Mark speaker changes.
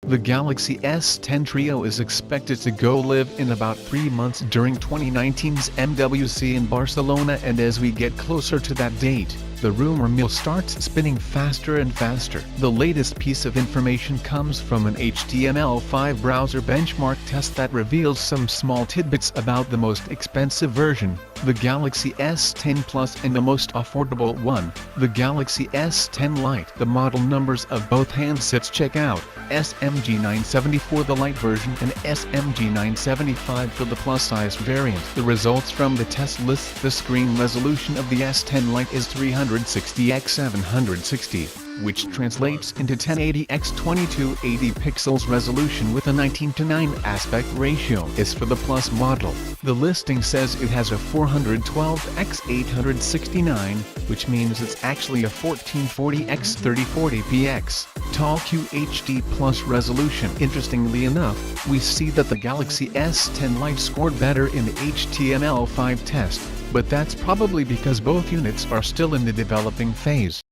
Speaker 1: The Galaxy S10 Trio is expected to go live in about 3 months during 2019's MWC in Barcelona, and as we get closer to that date, the rumor mill starts spinning faster and faster. The latest piece of information comes from an HTML5 browser benchmark test that reveals some small tidbits about the most expensive version, the Galaxy S10 Plus, and the most affordable one, the Galaxy S10 Lite. The model numbers of both handsets check out: SMG 970 for the Lite version and SMG 975 for the plus-size variant. The results from the test list: the screen resolution of the S10 Lite is 360x760, which translates into 1080x2280 pixels resolution with a 19:9 aspect ratio. As for the Plus model, the listing says it has a 412x869, which means it's actually a 1440x3040px tall QHD Plus resolution. Interestingly enough, we see that the Galaxy S10 Lite scored better in the HTML5 test, but that's probably because both units are still in the developing phase.